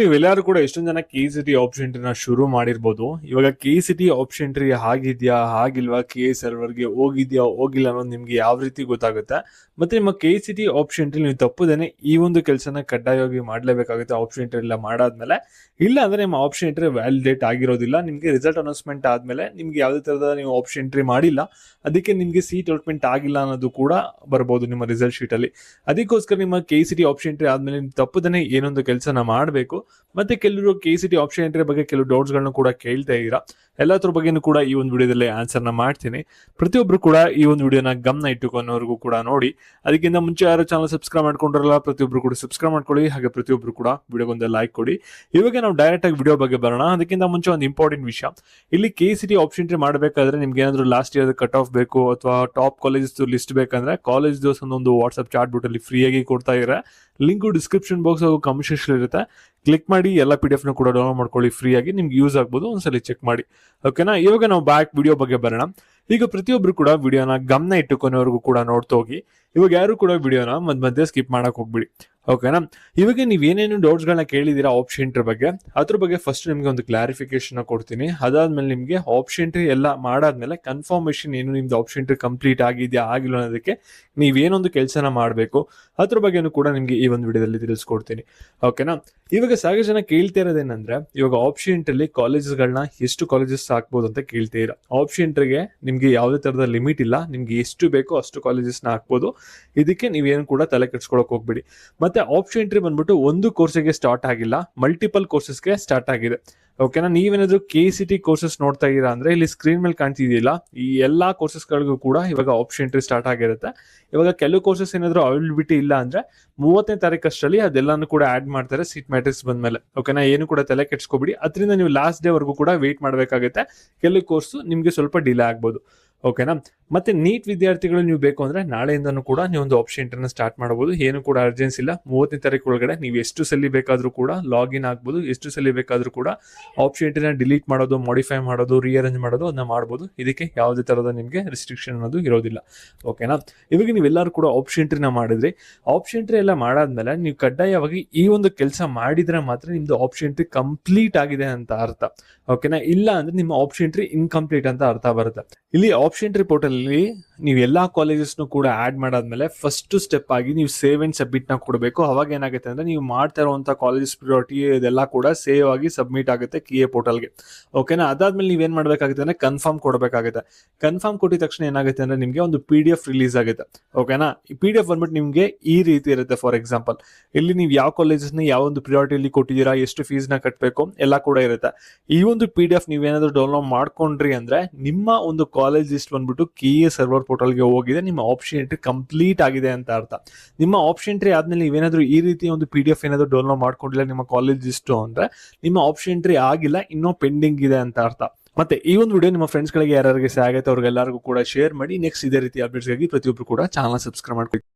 ನೀವೆಲ್ಲರೂ ಕೂಡ ಎಷ್ಟೊಂದು ಜನ KCT ಆಪ್ಷನ್ ಎಂಟ್ರಿನ ಶುರು ಮಾಡಿರ್ಬೋದು. ಇವಾಗ KCT ಆಪ್ಷನ್ ಎಂಟ್ರಿ ಆಗಿದ್ಯಾ ಆಗಿಲ್ವಾ, KA ಸರ್ವರ್ಗೆ ಹೋಗಿದ್ಯಾ ಹೋಗಿಲ್ಲ ಅನ್ನೋದು ನಿಮ್ಗೆ ಯಾವ ರೀತಿ ಗೊತ್ತಾಗುತ್ತೆ. ಮತ್ತೆ ನಿಮ್ಮ KCT ಆಪ್ಷನ್ ಎಂಟ್ರಿ ನೀವು ತಪ್ಪದೇನೆ ಈ ಒಂದು ಕೆಲಸನ ಕಡ್ಡಾಯವಾಗಿ ಮಾಡಲೇಬೇಕಾಗುತ್ತೆ. ಆಪ್ಷನ್ ಎಂಟ್ರಿ ಎಲ್ಲ ಮಾಡಾದ್ಮೇಲೆ, ಇಲ್ಲ ಅಂದ್ರೆ ನಿಮ್ಮ ಆಪ್ಷನ್ ಎಂಟ್ರಿ ವ್ಯಾಲಿಡೇಟ್ ಆಗಿರೋದಿಲ್ಲ. ನಿಮಗೆ ರಿಸಲ್ಟ್ ಅನೌನ್ಸ್ಮೆಂಟ್ ಆದ್ಮೇಲೆ ನಿಮ್ಗೆ ಯಾವುದೇ ತರಹದ ನೀವು ಆಪ್ಷನ್ ಎಂಟ್ರಿ ಮಾಡಿಲ್ಲ, ಅದಕ್ಕೆ ನಿಮ್ಗೆ ಸೀಟ್ ಅಲಾಟ್ಮೆಂಟ್ ಆಗಿಲ್ಲ ಅನ್ನೋದು ಕೂಡ ಬರ್ಬೋದು ನಿಮ್ಮ ರಿಸಲ್ಟ್ ಶೀಟ್ ಅಲ್ಲಿ. ಅದಕ್ಕೋಸ್ಕರ ನಿಮ್ಮ KCT ಆಪ್ಷನ್ ಎಂಟ್ರಿ ಆದ್ಮೇಲೆ ನೀವು ತಪ್ಪದೇನೆ ಏನೊಂದು ಕೆಲಸನ ಮಾಡಬೇಕು. ಮತ್ತೆ ಕೆಲವರು KCT ಆಪ್ಷನ್ ಎಂಟ್ರಿ ಬಗ್ಗೆ ಕೆಲವು ಡೌಟ್ಸ್ ಗಳನ್ನ ಕೂಡ ಕೇಳ್ತಾ ಇದ್ದೀರಾ. ಎಲ್ಲದ್ರ ಬಗ್ಗೆನೂ ಕೂಡ ಈ ಒಂದು ವಿಡಿಯೋದಲ್ಲಿ ಆನ್ಸರ್ನ ಮಾಡ್ತೀನಿ. ಪ್ರತಿಯೊಬ್ರು ಕೂಡ ಈ ಒಂದು ವಿಡಿಯೋನ ಗಮನ ಇಟ್ಟುಕೊಂಡವರೆಗೂ ಕೂಡ ನೋಡಿ. ಅದಕ್ಕಿಂತ ಮುಂಚೆ ಯಾರು ಚಾನಲ್ ಸಬ್ಸ್ಕ್ರೈಬ್ ಮಾಡ್ಕೊಂಡ್ರಲ್ಲ, ಪ್ರತಿಯೊಬ್ರು ಕೂಡ ಸಬ್ಸ್ಕ್ರೈಬ್ ಮಾಡ್ಕೊಳ್ಳಿ. ಹಾಗೆ ಪ್ರತಿಯೊಬ್ರು ಕೂಡ ವಿಡಿಯೋಗೊಂದು ಲೈಕ್ ಕೊಡಿ. ಇವಾಗ ನಾವು ಡೈರೆಕ್ಟ್ ಆಗಿ ವಿಡಿಯೋ ಬಗ್ಗೆ ಬರೋಣ. ಅದಕ್ಕಿಂತ ಮುಂಚೆ ಒಂದು ಇಂಪಾರ್ಟೆಂಟ್ ವಿಷಯ, ಇಲ್ಲಿ KCT ಆಪ್ಷನ್ ಎಂಟ್ರಿ ಮಾಡಬೇಕಾದ್ರೆ ನಿಮ್ಗೆ ಏನಾದ್ರು ಲಾಸ್ಟ್ ಇಯರ್ ಕಟ್ ಆಫ್ ಬೇಕು ಅಥವಾ ಟಾಪ್ ಕಾಲೇಜಸ್ ಲಿಸ್ಟ್ ಬೇಕಂದ್ರೆ ಕಾಲೇಜ್ ಒಂದು ವಾಟ್ಸ್ಆಪ್ ಚಾಟ್ ಬುಟ್ ಅಲ್ಲಿ ಫ್ರೀ ಆಗಿ ಕೊಡ್ತಾ ಇದ್ದಾರೆ. ಲಿಂಕ್ ಡಿಸ್ಕ್ರಿಪ್ಷನ್ ಬಾಕ್ಸ್ ಹಾಗೂ ಕಮೆಂಟ್ ಸೆಕ್ಷನ್ ಇರುತ್ತೆ. ಕ್ಲಿಕ್ ಮಾಡಿ ಎಲ್ಲ PDF ನ ಕೂಡ ಡೌನ್ಲೋಡ್ ಮಾಡ್ಕೊಳ್ಳಿ, ಫ್ರೀ ಆಗಿ ನಿಮ್ಗೆ ಯೂಸ್ ಆಗ್ಬೋದು. ಒಂದ್ಸಲಿ ಚೆಕ್ ಮಾಡಿ, ಓಕೆನಾ. ಇವಾಗ ನಾವು ಬ್ಯಾಕ್ ವಿಡಿಯೋ ಬಗ್ಗೆ ಬರೋಣ. ಈಗ ಪ್ರತಿಯೊಬ್ರು ಕೂಡ ವಿಡಿಯೋನ ಗಮನ ಇಟ್ಟುಕೊನೆವರೆಗೂ ಕೂಡ ನೋಡ್ತಾ ಹೋಗಿ. ಇವಾಗ ಯಾರು ಕೂಡ ವಿಡಿಯೋನ ಮಧ್ಯೆ ಸ್ಕಿಪ್ ಮಾಡಕ್ ಹೋಗ್ಬಿಡಿ, ಓಕೆನಾ. ಇವಾಗ ನೀವೇನೇನು ಡೌಟ್ಸ್ ಗಳನ್ನ ಕೇಳಿದೀರಾ ಆಪ್ಷನ್ ಎಂಟ್ರಿ ಬಗ್ಗೆ, ಅದ್ರ ಬಗ್ಗೆ ಫಸ್ಟ್ ನಿಮ್ಗೆ ಒಂದು ಕ್ಲಾರಿಫಿಕೇಶನ್ ಕೊಡ್ತೀನಿ. ಅದಾದ್ಮೇಲೆ ನಿಮ್ಗೆ ಆಪ್ಷನ್ ಎಂಟ್ರಿ ಎಲ್ಲ ಮಾಡಾದ್ಮೇಲೆ ಕನ್ಫರ್ಮೇಶನ್ ಏನು ನಿಮ್ದು ಆಪ್ಷನ್ ಎಂಟ್ರಿ ಕಂಪ್ಲೀಟ್ ಆಗಿದೆಯಾ ಆಗಿಲ್ಲ ಅನ್ನೋದಕ್ಕೆ ನೀವೇನೊಂದು ಕೆಲಸನ ಮಾಡಬೇಕು, ಅದ್ರ ಬಗ್ಗೆನೂ ಕೂಡ ನಿಮ್ಗೆ ಈ ಒಂದು ವಿಡಿಯೋದಲ್ಲಿ ತಿಳಿಸ್ಕೊಡ್ತೀನಿ, ಓಕೆನಾ. ಇವಾಗ ಸಾಕಷ್ಟು ಜನ ಕೇಳ್ತಾ ಇರೋದೇನಂದ್ರೆ, ಇವಾಗ ಆಪ್ಷನ್ ಎಂಟ್ರಿಲಿ ಕಾಲೇಜಸ್ಗಳನ್ನ ಎಷ್ಟು ಕಾಲೇಜಸ್ ಹಾಕ್ಬೋದು ಅಂತ ಕೇಳ್ತೀರಾ. ಆಪ್ಷನ್ ಎಂಟ್ರಿಗೆ ನಿಮ್ಗೆ ಯಾವುದೇ ತರದ ಲಿಮಿಟ್ ಇಲ್ಲ, ನಿಮ್ಗೆ ಎಷ್ಟು ಬೇಕೋ ಅಷ್ಟು ಕಾಲೇಜಸ್ನ ಹಾಕ್ಬೋದು. ಇದಕ್ಕೆ ನೀವೇನು ಕೂಡ ತಲೆ ಕೆಡ್ಸ್ಕೊಳಕ್ ಹೋಗ್ಬಿಡಿ. ಮತ್ತೆ ಆಪ್ಷನ್ ಎಂಟ್ರಿ ಬಂದ್ಬಿಟ್ಟು ಒಂದು ಕೋರ್ಸ್ಗೆ ಸ್ಟಾರ್ಟ್ ಆಗಿಲ್ಲ, ಮಲ್ಟಿಪಲ್ ಕೋರ್ಸಸ್ಗೆ ಸ್ಟಾರ್ಟ್ ಆಗಿದೆ, ಓಕೆನಾ. ನೀವೇನಾದ್ರು KCT ಕೋರ್ಸಸ್ ನೋಡ್ತಾ ಇದ್ದೀರಾ ಅಂದ್ರೆ ಇಲ್ಲಿ ಸ್ಕ್ರೀನ್ ಮೇಲೆ ಕಾಣ್ತಿದೆಯಲ್ಲ, ಈ ಎಲ್ಲಾ ಕೋರ್ಸಸ್ಗಳಿಗೂ ಕೂಡ ಇವಾಗ ಆಪ್ಷನ್ ಎಂಟ್ರಿ ಸ್ಟಾರ್ಟ್ ಆಗಿರುತ್ತೆ. ಇವಾಗ ಕೆಲವು ಕೋರ್ಸಸ್ ಏನಾದ್ರು ಅವೈಲಬಿಲಿಟಿ ಇಲ್ಲ ಅಂದ್ರೆ 30ನೇ ತಾರೀಕಷ್ಟರಲ್ಲಿ ಅದೆಲ್ಲಾನು ಕೂಡ ಆಡ್ ಮಾಡ್ತಾರೆ ಸೀಟ್ ಮ್ಯಾಟ್ರಿಕ್ಸ್ ಬಂದ್ಮೇಲೆ, ಓಕೆನಾ. ಏನು ಕೂಡ ತಲೆ ಕೆಡ್ಸ್ಕೊಬಿಡಿ. ಅದರಿಂದ ನೀವು ಲಾಸ್ಟ್ ಡೇ ವರೆಗೂ ಕೂಡ ವೇಟ್ ಮಾಡಬೇಕಾಗುತ್ತೆ. ಕೆಲವು ಕೋರ್ಸ್ ನಿಮ್ಗೆ ಸ್ವಲ್ಪ ಡಿಲೇ ಆಗ್ಬೋದು, ಓಕೆನಾ. ಮತ್ತೆ ನೀಟ್ ವಿದ್ಯಾರ್ಥಿಗಳು ನೀವು ಬೇಕು ಅಂದ್ರೆ ನಾಳೆಯಿಂದನೂ ಕೂಡ ನೀವು ಒಂದು ಆಪ್ಷನ್ ಎಂಟ್ರಿನ ಸ್ಟಾರ್ಟ್ ಮಾಡಬಹುದು. ಏನು ಕೂಡ ಅರ್ಜೆನ್ಸಿ ಇಲ್ಲ. 30ನೇ ತಾರೀಕು ಒಳಗಡೆ ನೀವು ಎಷ್ಟು ಸಲ ಬೇಕಾದ್ರೂ ಕೂಡ ಲಾಗಿನ್ ಆಗ್ಬೋದು, ಎಷ್ಟು ಸಲ ಬೇಕಾದ್ರೂ ಕೂಡ ಆಪ್ಷನ್ ಎಂಟ್ರಿನ ಡಿಲೀಟ್ ಮಾಡೋದು, ಮಾಡಿಫೈ ಮಾಡೋದು, ರೀಅರೇಂಜ್ ಮಾಡೋದು ಅದನ್ನ ಮಾಡ್ಬೋದು. ಇದಕ್ಕೆ ಯಾವುದೇ ತರಹದ ನಿಮಗೆ ರಿಸ್ಟ್ರಿಕ್ಷನ್ ಅನ್ನೋದು ಇರೋದಿಲ್ಲ, ಓಕೆನಾ. ಇವಾಗ ನೀವೆಲ್ಲರೂ ಕೂಡ ಆಪ್ಷನ್ ಎಂಟ್ರಿನ ಮಾಡಿದ್ರಿ. ಆಪ್ಷನ್ ಎಂಟ್ರಿ ಎಲ್ಲ ಮಾಡಾದ್ಮೇಲೆ ನೀವು ಕಡ್ಡಾಯವಾಗಿ ಈ ಒಂದು ಕೆಲಸ ಮಾಡಿದ್ರೆ ಮಾತ್ರ ನಿಮ್ದು ಆಪ್ಷನ್ ಎಂಟ್ರಿ ಕಂಪ್ಲೀಟ್ ಆಗಿದೆ ಅಂತ ಅರ್ಥ, ಓಕೆನಾ. ಇಲ್ಲ ಅಂದ್ರೆ ನಿಮ್ಮ ಆಪ್ಷನ್ ಎಂಟ್ರಿ ಇನ್ಕಂಪ್ಲೀಟ್ ಅಂತ ಅರ್ಥ ಬರುತ್ತೆ. ಇಲ್ಲಿ ಆಪ್ಷನ್ ಎಂಟ್ರಿ ಪೋರ್ಟಲ್ ಅಲ್ಲಿ ನೀವು ಎಲ್ಲಾ ಕಾಲೇಜಸ್ನು ಕೂಡ ಆಡ್ ಮಾಡಾದ್ಮೇಲೆ ಫಸ್ಟ್ ಸ್ಟೆಪ್ ಆಗಿ ನೀವು ಸೇವ್ ಅಂಡ್ ಸಬ್ಮಿಟ್ ನ ಕೊಡಬೇಕು. ಅವಾಗ ಏನಾಗುತ್ತೆ ಅಂದ್ರೆ ನೀವು ಮಾಡ್ತಾ ಇರುವಂತ ಕಾಲೇಜಸ್ ಪ್ರಿಯಾರಿಟಿ ಇದೆಲ್ಲ ಕೂಡ ಸೇವ್ ಆಗಿ ಸಬ್ಮಿಟ್ ಆಗುತ್ತೆ KA ಪೋರ್ಟಲ್ಗೆ, ಓಕೆನಾ. ಅದಾದ್ಮೇಲೆ ನೀವೇನ್ ಮಾಡ್ಬೇಕಾಗುತ್ತೆ ಅಂದ್ರೆ ಕನ್ಫರ್ಮ್ ಕೊಡಬೇಕಾಗುತ್ತೆ. ಕನ್ಫರ್ಮ್ ಕೊಟ್ಟಿದ ತಕ್ಷಣ ಏನಾಗುತ್ತೆ ಅಂದ್ರೆ ನಿಮ್ಗೆ ಒಂದು PDF ರಿಲೀಸ್ ಆಗುತ್ತೆ, ಓಕೆನಾ. ಈ PDF ಬಂದ್ಬಿಟ್ಟು ನಿಮ್ಗೆ ಈ ರೀತಿ ಇರುತ್ತೆ. ಫಾರ್ ಎಕ್ಸಾಂಪಲ್ ಇಲ್ಲಿ ನೀವು ಯಾವ ಕಾಲೇಜಸ್ ನ ಯಾವ ಒಂದು ಪ್ರಿಯಾರಿಟಿಯಲ್ಲಿ ಕೊಟ್ಟಿದ್ದೀರಾ, ಎಷ್ಟು ಫೀಸ್ ನ ಕಟ್ಟಬೇಕು ಎಲ್ಲ ಕೂಡ ಇರುತ್ತೆ. ಈ ಒಂದು PDF ನೀವೇನಾದ್ರೂ ಡೌನ್ಲೋಡ್ ಮಾಡ್ಕೊಂಡ್ರಿ ಅಂದ್ರೆ ನಿಮ್ಮ ಒಂದು ಕಾಲೇಜ್ ಲಿಸ್ಟ್ ಬಂದ್ಬಿಟ್ಟು KA ಸರ್ವರ್ ಪೋರ್ಟಲ್ಗೆ ಹೋಗಿದೆ, ನಿಮ್ಮ ಆಪ್ಷನ್ ಎಂಟ್ರಿ ಕಂಪ್ಲೀಟ್ ಆಗಿದೆ ಅಂತ ಅರ್ಥ. ನಿಮ್ಮ ಆಪ್ಷನ್ ಎಂಟ್ರಿ ಆದ್ಮೇಲೆ ನೀವೇನಾದ್ರೂ ಈ ರೀತಿ ಒಂದು PDF ಏನಾದ್ರು ಡೌನ್ಲೋಡ್ ಮಾಡ್ಕೊಂಡಿಲ್ಲ ನಿಮ್ಮ ಕಾಲೇಜ್ ಲಿಸ್ಟ್ ಅಂದ್ರೆ ನಿಮ್ಮ ಆಪ್ಷನ್ ಎಂಟ್ರಿ ಆಗಿಲ್ಲ, ಇನ್ನೂ ಪೆಂಡಿಂಗ್ ಇದೆ ಅಂತ ಅರ್ಥ. ಮತ್ತೆ ಈ ಒಂದು ವಿಡಿಯೋ ನಿಮ್ಮ ಫ್ರೆಂಡ್ಸ್ ಗಳಿಗೆ ಯಾರಿಗೆ ಸಹಾಯ ಆಗುತ್ತೆ ಅವ್ರಿಗೆಲ್ಲರಿಗೂ ಕೂಡ ಶೇರ್ ಮಾಡಿ. ನೆಕ್ಸ್ಟ್ ಇದೇ ರೀತಿ ಅಪ್ಡೇಟ್ಸ್ಗಾಗಿ ಪ್ರತಿಯೊಬ್ಬರು ಕೂಡ ಚಾನಲ್ ಸಬ್ಸ್ಕ್ರೈಬ್ ಮಾಡ್ಕೊಳ್ಳಿ.